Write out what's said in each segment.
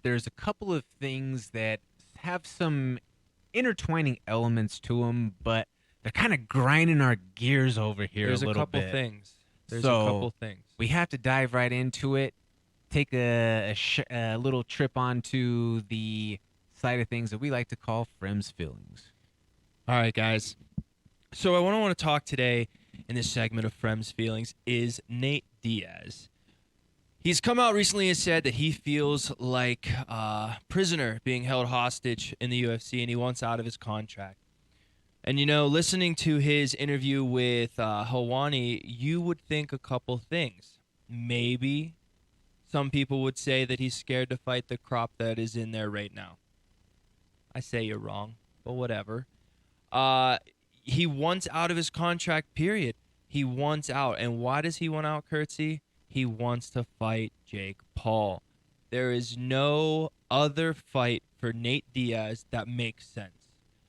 there's a couple of things that have some intertwining elements to them, but they're kind of grinding our gears over here There's a little couple bit. things. There's So a couple things. we have to dive right into it. Take a little trip onto the side of things that we like to call Fremd's feelings. All right, guys. So I want to talk today in this segment of Fremd's feelings is Nate Diaz. He's come out recently and said that he feels like a prisoner being held hostage in the UFC, and he wants out of his contract. And, listening to his interview with Helwani, you would think a couple things. Maybe some people would say that he's scared to fight the crop that is in there right now. I say you're wrong, but whatever. He wants out of his contract, period. He wants out. And why does he want out, Curtsy? He wants to fight Jake Paul. There is no other fight for Nate Diaz that makes sense.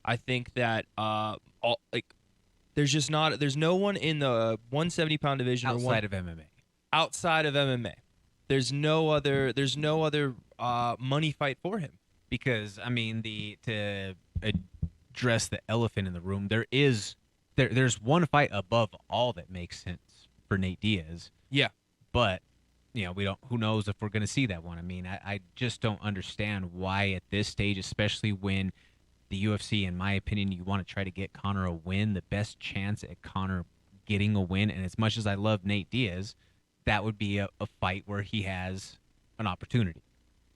I think that there's no one in the 170-pound division outside of MMA. Outside of MMA, there's no other money fight for him. Because to address the elephant in the room, there's one fight above all that makes sense for Nate Diaz. Yeah. But who knows if we're going to see that one. I just don't understand why at this stage, especially when the UFC, in my opinion, you want to try to get Conor a win, the best chance at Conor getting a win. And as much as I love Nate Diaz, that would be a fight where he has an opportunity.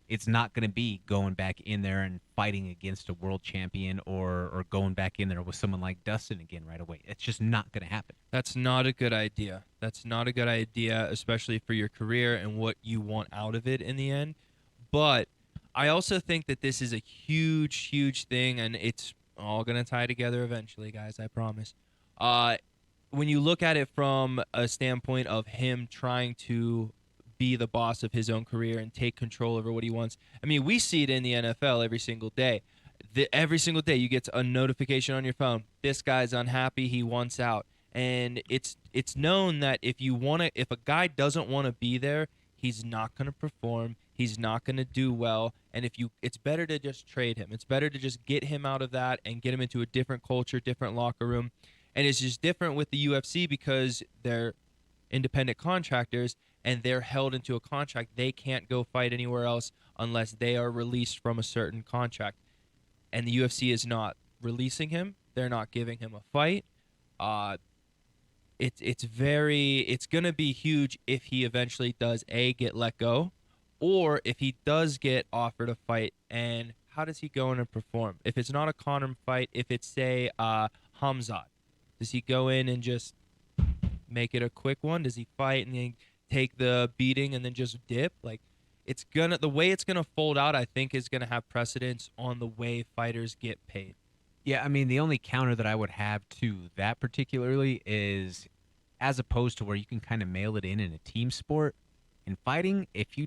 It's not going to be going back in there and fighting against a world champion or going back in there with someone like Dustin again right away. It's just not going to happen. That's not a good idea. That's not a good idea, especially for your career and what you want out of it in the end. But I also think that this is a huge, huge thing, and it's all going to tie together eventually, guys, I promise. When you look at it from a standpoint of him trying to be the boss of his own career and take control over what he wants. We see it in the NFL every single day. Every single day you get a notification on your phone. This guy's unhappy. He wants out. And it's known that if a guy doesn't want to be there, he's not going to perform. He's not going to do well. And it's better to just trade him. It's better to just get him out of that and get him into a different culture, different locker room. And it's just different with the UFC because they're independent contractors and they're held into a contract. They can't go fight anywhere else unless they are released from a certain contract. And the UFC is not releasing him. They're not giving him a fight. It's going to be huge if he eventually does get let go, or if he does get offered a fight. And how does he go in and perform? If it's not a Conor fight, if it's say Hamzat, does he go in and just make it a quick one? Does he fight and then take the beating and then just dip? The way it's gonna fold out, I think, is gonna have precedence on the way fighters get paid. Yeah, the only counter that I would have to that particularly is, as opposed to where you can kind of mail it in a team sport, in fighting, if you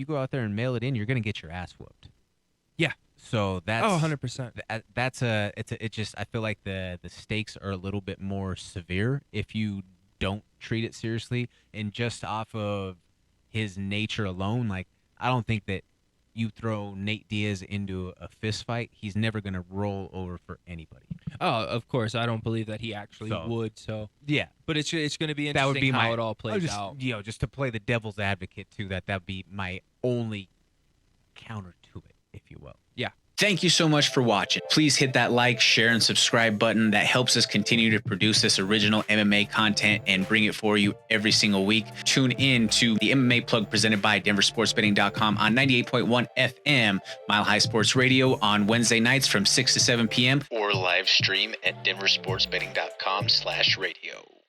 go out there and mail it in, you're gonna get your ass whooped. Yeah. So that's 100%. I feel like the stakes are a little bit more severe if you don't treat it seriously. And just off of his nature alone, I don't think that you throw Nate Diaz into a fist fight, he's never going to roll over for anybody. Oh, of course. I don't believe that he actually would. So yeah, but it's going to be interesting how it all plays out. Just to play the devil's advocate too, that'd be my only counter to it, if you will. Yeah. Thank you so much for watching. Please hit that like, share, and subscribe button. That helps us continue to produce this original MMA content and bring it for you every single week. Tune in to the MMA Plug presented by DenverSportsBetting.com on 98.1 FM, Mile High Sports Radio on Wednesday nights from 6 to 7 p.m. or live stream at DenverSportsBetting.com/radio.